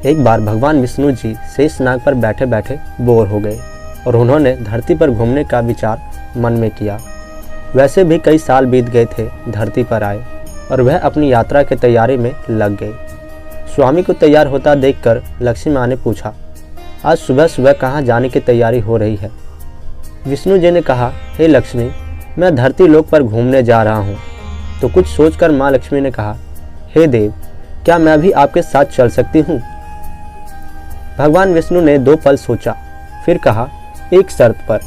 एक बार भगवान विष्णु जी शेषनाग पर बैठे बैठे बोर हो गए और उन्होंने धरती पर घूमने का विचार मन में किया। वैसे भी कई साल बीत गए थे धरती पर आए और वह अपनी यात्रा की तैयारी में लग गए। स्वामी को तैयार होता देखकर लक्ष्मी माँ ने पूछा, आज सुबह सुबह कहाँ जाने की तैयारी हो रही है? विष्णु जी ने कहा, हे लक्ष्मी, मैं धरती लोक पर घूमने जा रहा हूँ। तो कुछ सोचकर माँ लक्ष्मी ने कहा, हे देव, क्या मैं भी आपके साथ चल सकती हूँ? भगवान विष्णु ने 2 पल सोचा, फिर कहा, एक शर्त पर,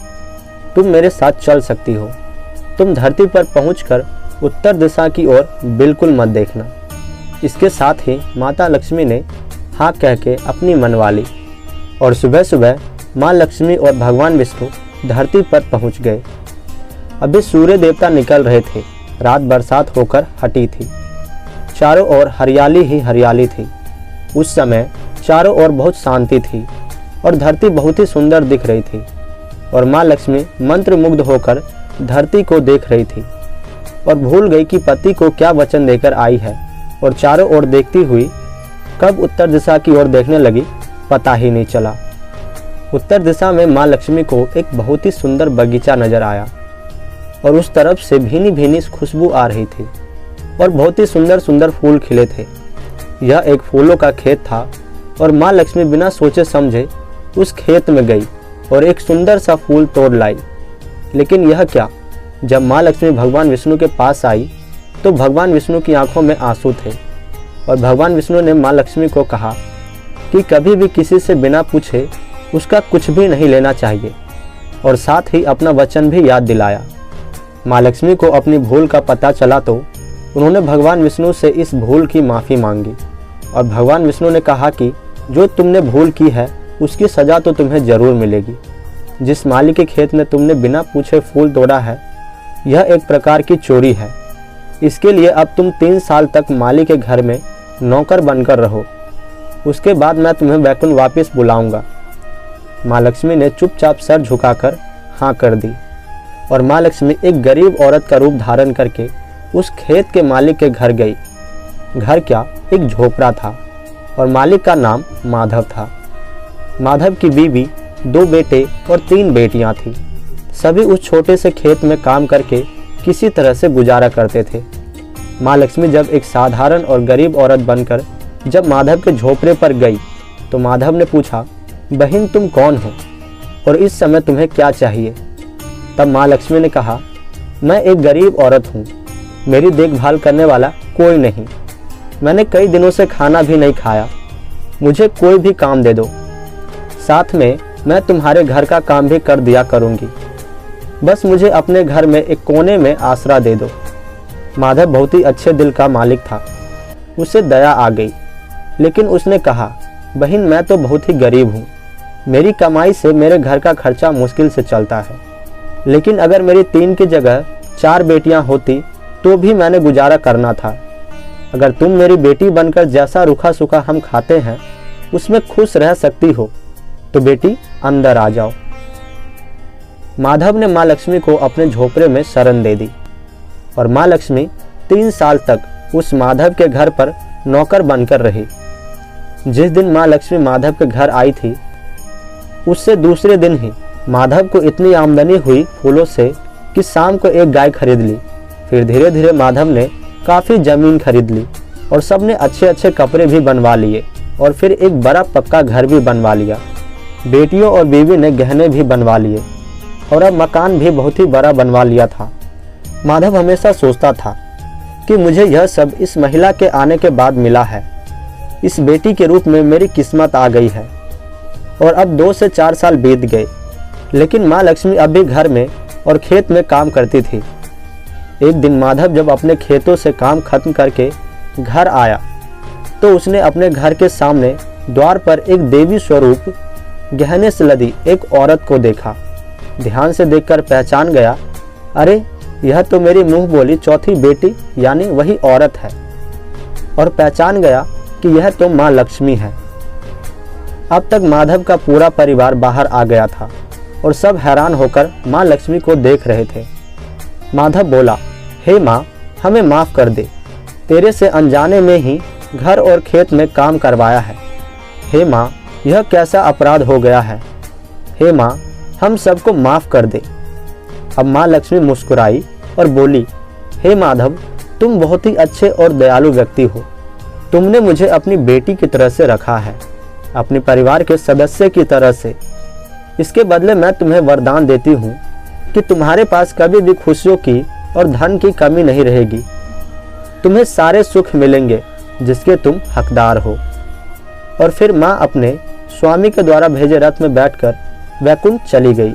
तुम मेरे साथ चल सकती हो। तुम धरती पर पहुंचकर उत्तर दिशा की ओर बिल्कुल मत देखना। इसके साथ ही माता लक्ष्मी ने हाँ कह के अपनी मनवा ली और सुबह सुबह माँ लक्ष्मी और भगवान विष्णु धरती पर पहुंच गए। अभी सूर्य देवता निकल रहे थे। रात बरसात होकर हटी थी। चारों ओर हरियाली ही हरियाली थी। उस समय चारों ओर बहुत शांति थी और धरती बहुत ही सुंदर दिख रही थी और माँ लक्ष्मी मंत्रमुग्ध होकर धरती को देख रही थी और भूल गई कि पति को क्या वचन देकर आई है और चारों ओर देखती हुई कब उत्तर दिशा की ओर देखने लगी पता ही नहीं चला। उत्तर दिशा में माँ लक्ष्मी को एक बहुत ही सुंदर बगीचा नजर आया और उस तरफ से भीनी भीनी खुशबू आ रही थी और बहुत ही सुंदर सुंदर फूल खिले थे। यह एक फूलों का खेत था और माँ लक्ष्मी बिना सोचे समझे उस खेत में गई और एक सुंदर सा फूल तोड़ लाई। लेकिन यह क्या, जब माँ लक्ष्मी भगवान विष्णु के पास आई तो भगवान विष्णु की आंखों में आंसू थे और भगवान विष्णु ने माँ लक्ष्मी को कहा कि कभी भी किसी से बिना पूछे उसका कुछ भी नहीं लेना चाहिए और साथ ही अपना वचन भी याद दिलाया। माँ लक्ष्मी को अपनी भूल का पता चला तो उन्होंने भगवान विष्णु से इस भूल की माफ़ी मांगी और भगवान विष्णु ने कहा कि जो तुमने भूल की है उसकी सज़ा तो तुम्हें ज़रूर मिलेगी। जिस माली के खेत में तुमने बिना पूछे फूल तोड़ा है यह एक प्रकार की चोरी है। इसके लिए अब तुम 3 साल तक माली के घर में नौकर बनकर रहो। उसके बाद मैं तुम्हें वैकुंठ वापस बुलाऊंगा। माँ लक्ष्मी ने चुपचाप सर झुकाकर हाँ कर दी और माँ लक्ष्मी एक गरीब औरत का रूप धारण करके उस खेत के मालिक के घर गई। घर क्या, एक झोपड़ा था और मालिक का नाम माधव था। माधव की बीवी, 2 बेटे और 3 बेटियां थीं। सभी उस छोटे से खेत में काम करके किसी तरह से गुजारा करते थे। माँ लक्ष्मी जब एक साधारण और गरीब औरत बनकर जब माधव के झोपड़े पर गई तो माधव ने पूछा, बहन तुम कौन हो और इस समय तुम्हें क्या चाहिए? तब माँ लक्ष्मी ने कहा, मैं एक गरीब औरत हूँ, मेरी देखभाल करने वाला कोई नहीं। मैंने कई दिनों से खाना भी नहीं खाया, मुझे कोई भी काम दे दो, साथ में मैं तुम्हारे घर का काम भी कर दिया करूँगी। बस मुझे अपने घर में एक कोने में आसरा दे दो। माधव बहुत ही अच्छे दिल का मालिक था। उसे दया आ गई, लेकिन उसने कहा, बहन मैं तो बहुत ही गरीब हूँ, मेरी कमाई से मेरे घर का खर्चा मुश्किल से चलता है। लेकिन अगर मेरी 3 की जगह 4 बेटियाँ होती तो भी मैंने गुजारा करना था। अगर तुम मेरी बेटी बनकर जैसा रूखा सूखा हम खाते हैं उसमें खुश रह सकती हो तो बेटी अंदर आ जाओ। माधव ने माँ लक्ष्मी को अपने झोपड़े में शरण दे दी और माँ लक्ष्मी 3 साल तक उस माधव के घर पर नौकर बनकर रही। जिस दिन माँ लक्ष्मी माधव के घर आई थी उससे दूसरे दिन ही माधव को इतनी आमदनी हुई फूलों से कि शाम को एक गाय खरीद ली। फिर धीरे धीरे माधव ने काफ़ी ज़मीन खरीद ली और सबने अच्छे अच्छे कपड़े भी बनवा लिए और फिर एक बड़ा पक्का घर भी बनवा लिया। बेटियों और बीवी ने गहने भी बनवा लिए और अब मकान भी बहुत ही बड़ा बनवा लिया था। माधव हमेशा सोचता था कि मुझे यह सब इस महिला के आने के बाद मिला है। इस बेटी के रूप में मेरी किस्मत आ गई है। और अब 2 से 4 साल बीत गए, लेकिन माँ लक्ष्मी अब भी घर में और खेत में काम करती थी। एक दिन माधव जब अपने खेतों से काम खत्म करके घर आया तो उसने अपने घर के सामने द्वार पर एक देवी स्वरूप गहने से लदी एक औरत को देखा। ध्यान से देखकर पहचान गया, अरे यह तो मेरी मुंह बोली चौथी बेटी यानी वही औरत है। और पहचान गया कि यह तो माँ लक्ष्मी है। अब तक माधव का पूरा परिवार बाहर आ गया था और सब हैरान होकर माँ लक्ष्मी को देख रहे थे। माधव बोला, हे माँ, हमें माफ़ कर दे, तेरे से अनजाने में ही घर और खेत में काम करवाया है। हे माँ, यह कैसा अपराध हो गया है। हे माँ, हम सबको माफ़ कर दे। अब माँ लक्ष्मी मुस्कुराई और बोली, हे माधव, तुम बहुत ही अच्छे और दयालु व्यक्ति हो। तुमने मुझे अपनी बेटी की तरह से रखा है, अपने परिवार के सदस्य की तरह से। इसके बदले मैं तुम्हें वरदान देती हूँ कि तुम्हारे पास कभी भी खुशियों की और धन की कमी नहीं रहेगी। तुम्हें सारे सुख मिलेंगे जिसके तुम हकदार हो। और फिर माँ अपने स्वामी के द्वारा भेजे रथ में बैठकर वैकुंठ चली गई।